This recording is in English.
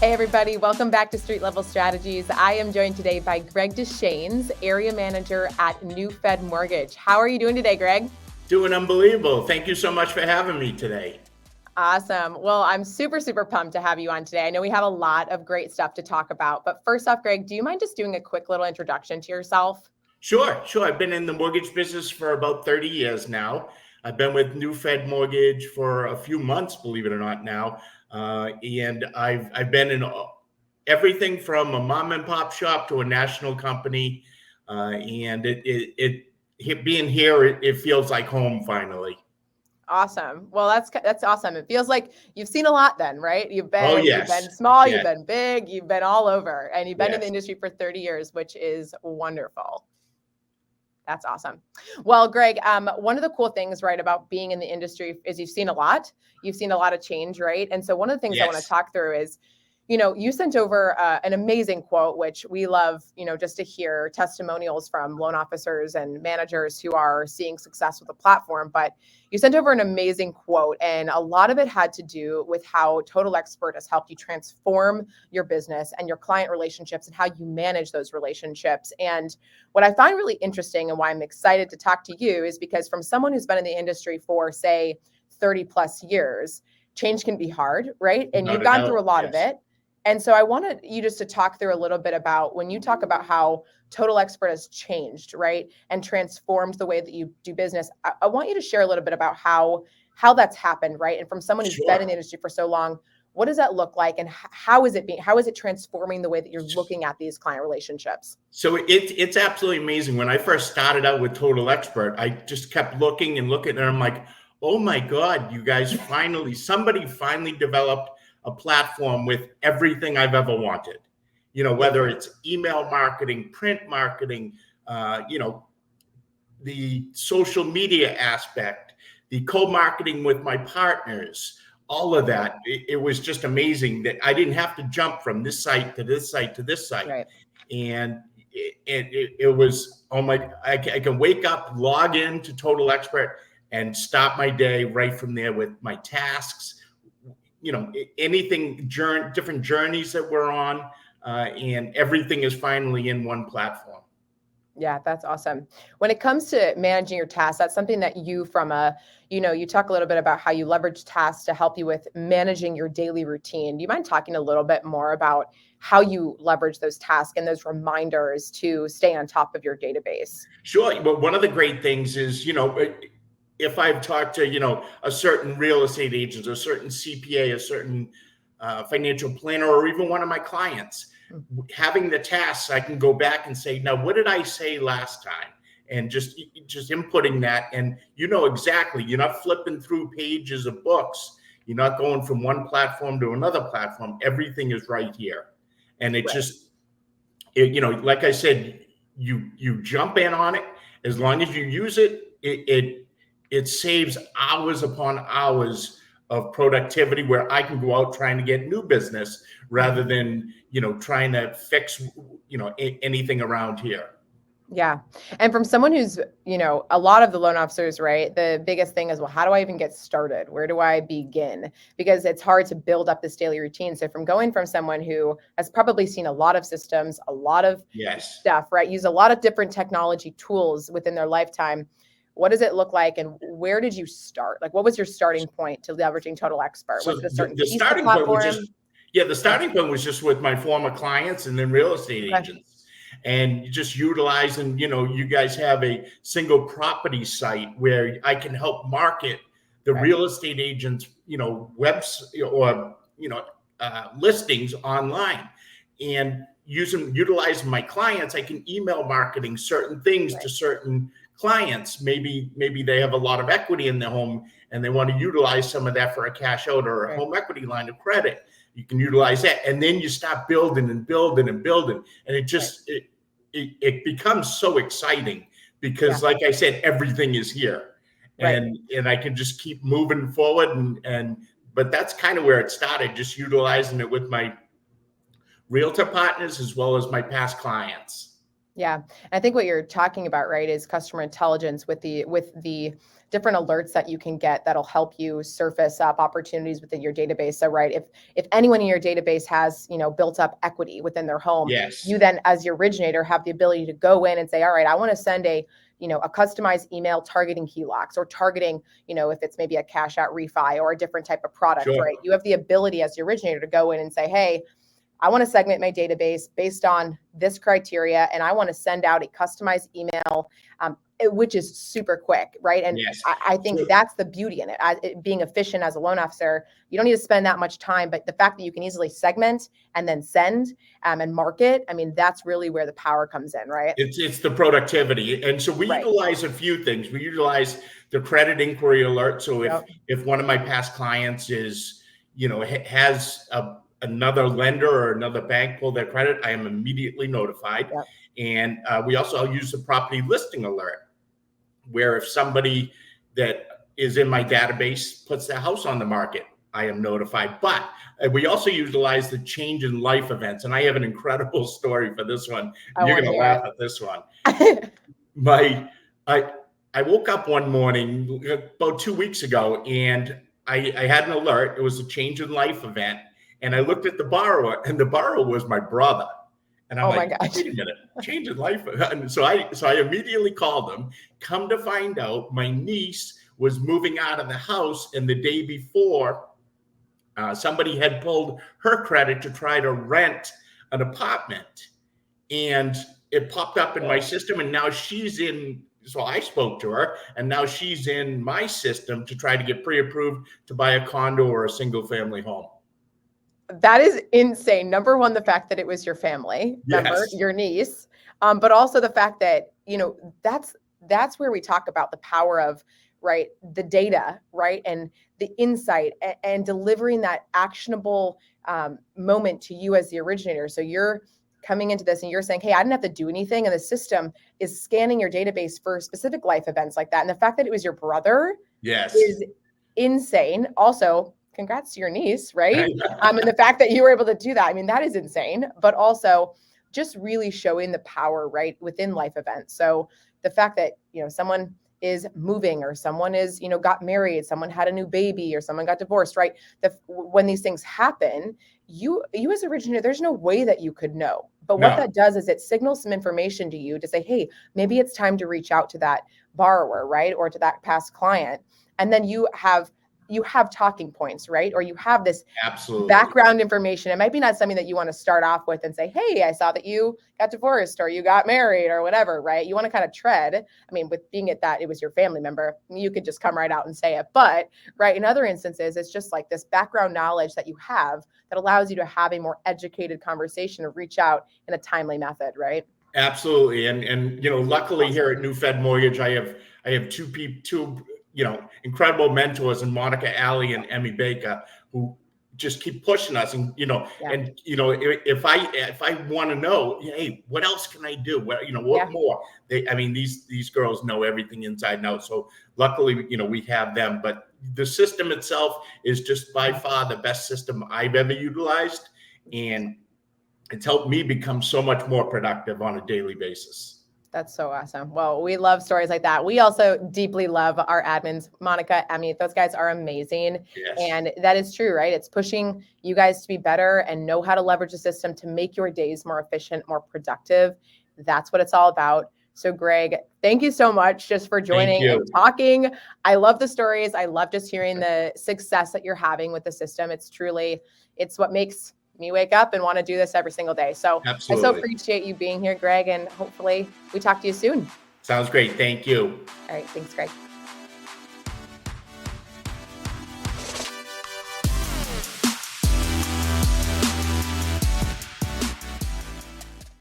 Hey everybody, welcome back to Street Level Strategies. I am joined today by Greg Deschenes, Area Manager at NewFed Mortgage. How are you doing today, Greg? Doing unbelievable. Thank you so much for having me today. Awesome. Well, I'm super pumped to have you on today. I know we have a lot of great stuff to talk about, but first off, Greg, do you mind just doing a quick little introduction to yourself? Sure. I've been in the mortgage business for about 30 years now. I've been with NewFed Mortgage for a few months, believe it or not now. And I've been in everything from a mom and pop shop to a national company. And being here, it feels like home finally. Awesome. Well, that's awesome. It feels like you've seen a lot then, right? You've Yes. been small, Yes. you've been big, you've been all over, and you've been in the Yes. industry for 30 years, which is wonderful. That's awesome. Well, Greg, one of the cool things, right, about being in the industry is you've seen a lot. You've seen a lot of change, right? And so one of the things I want to Yes. talk through is, you sent over an amazing quote, which we love, just to hear testimonials from loan officers and managers who are seeing success with the platform. But you sent over an amazing quote, and a lot of it had to do with how Total Expert has helped you transform your business and your client relationships and how you manage those relationships. And what I find really interesting and why I'm excited to talk to you is because from someone who's been in the industry for, say, 30 plus years, change can be hard, right? And you've gone through a lot of it. And so I wanted you just to talk through a little bit about when you talk about how Total Expert has changed, right? And transformed the way that you do business. I want you to share a little bit about how that's happened, right? And from someone who's been in the industry for so long, what does that look like? And how is it transforming the way that you're looking at these client relationships? So it's absolutely amazing. When I first started out with Total Expert, I just kept looking, and I'm like, oh my God, you guys somebody finally developed a platform with everything I've ever wanted. Whether it's email marketing, print marketing, the social media aspect, the co-marketing with my partners, all of that. It was just amazing that I didn't have to jump from this site to this site to this site. Right. And it was, I can wake up, log in to Total Expert and start my day right from there with my tasks, anything, different journeys that we're on, and everything is finally in one platform. Yeah, that's awesome. When it comes to managing your tasks, that's something that you you talk a little bit about how you leverage tasks to help you with managing your daily routine. Do you mind talking a little bit more about how you leverage those tasks and those reminders to stay on top of your database? Sure. But one of the great things is, if I've talked to, a certain real estate agent, a certain CPA, a certain financial planner, or even one of my clients, having the tasks, I can go back and say, now, what did I say last time? And just inputting that. And exactly, you're not flipping through pages of books. You're not going from one platform to another platform. Everything is right here. And it just, like I said, you jump in on it. As long as you use it, it saves hours upon hours of productivity where I can go out trying to get new business rather than, trying to fix, anything around here. Yeah. And from someone who's, a lot of the loan officers, right? The biggest thing is, well, how do I even get started? Where do I begin? Because it's hard to build up this daily routine. So from going from someone who has probably seen a lot of systems, a lot of stuff, right? Use a lot of different technology tools within their lifetime. What does it look like, and where did you start? Like, what was your starting point to leveraging Total Expert? So was it a certain the piece starting of the point was platform? the starting point was just with my former clients and then real estate agents, and just utilizing, you guys have a single property site where I can help market the real estate agents, webs or, listings online, and utilizing my clients. I can email marketing certain things to certain clients. Maybe they have a lot of equity in their home and they want to utilize some of that for a cash out or a home equity line of credit. You can utilize that, and then you start building and building and building, and it just it becomes so exciting because, like I said, everything is here, and I can just keep moving forward. But that's kind of where it started, just utilizing it with my realtor partners as well as my past clients. Yeah. I think what you're talking about, right, is customer intelligence with the different alerts that you can get that'll help you surface up opportunities within your database. So, right, if anyone in your database has, built up equity within their home, Yes, you then as your originator have the ability to go in and say, all right, I want to send a customized email targeting HELOCs or targeting, if it's maybe a cash out refi or a different type of product, sure. right? You have the ability as the originator to go in and say, hey, I want to segment my database based on this criteria, and I want to send out a customized email, which is super quick, right? And Yes. I think that's the beauty in it. It being efficient as a loan officer, you don't need to spend that much time, but the fact that you can easily segment and then send and market, I mean, that's really where the power comes in, right? It's the productivity. And so we Right. utilize a few things. We utilize the credit inquiry alert. So Yep. if one of my past clients is, has another lender or another bank pull their credit, I am immediately notified. Yep. And we also use the property listing alert, where if somebody that is in my database puts their house on the market, I am notified. But we also utilize the change in life events. And I have an incredible story for this one. You're going to laugh at this one. I woke up one morning about 2 weeks ago, and I had an alert. It was a change in life event. And I looked at the borrower, and the borrower was my brother. And I'm my gosh. wait a minute, change in life. And so I immediately called them. Come to find out, my niece was moving out of the house, and the day before, somebody had pulled her credit to try to rent an apartment, and it popped up in my system. And now she's in. So I spoke to her, and now she's in my system to try to get pre-approved to buy a condo or a single-family home. That is insane. Number one, the fact that it was your family member, your niece, but also the fact that, that's where we talk about the power of, right, the data, right, and the insight and delivering that actionable moment to you as the originator. So you're coming into this and you're saying, hey, I didn't have to do anything. And the system is scanning your database for specific life events like that. And the fact that it was your brother is insane. Also, congrats to your niece, right? And the fact that you were able to do that, I mean, that is insane, but also just really showing the power, right, within life events. So the fact that, someone is moving or someone is, got married, someone had a new baby or someone got divorced, right? When these things happen, you as a originator, there's no way that you could know. But what that does is it signals some information to you to say, hey, maybe it's time to reach out to that borrower, right? Or to that past client. And then you have talking points, right? Or you have this background information. It might be not something that you want to start off with and say, hey, I saw that you got divorced or you got married or whatever, right? You want to kind of tread. I mean, with being that it was your family member, you could just come right out and say it. But, right, in other instances, it's just like this background knowledge that you have that allows you to have a more educated conversation or reach out in a timely method, right? Absolutely. And luckily here at NewFed Mortgage, I have two incredible mentors in Monica Alley and Emmy Baker, who just keep pushing us. And, if I want to know, hey, what else can I do? What more? These girls know everything inside and out. So luckily, we have them, but the system itself is just by far the best system I've ever utilized. And it's helped me become so much more productive on a daily basis. That's so awesome. Well, we love stories like that. We also deeply love our admins, Monica, Emmy. Those guys are amazing. Yes. And that is true, right? It's pushing you guys to be better and know how to leverage the system to make your days more efficient, more productive. That's what it's all about. So Greg, thank you so much just for joining and talking. I love the stories. I love just hearing the success that you're having with the system. It's what makes me wake up and want to do this every single day. So absolutely. I so appreciate you being here, Greg, and hopefully we talk to you soon. Sounds great. Thank you. All right. Thanks, Greg.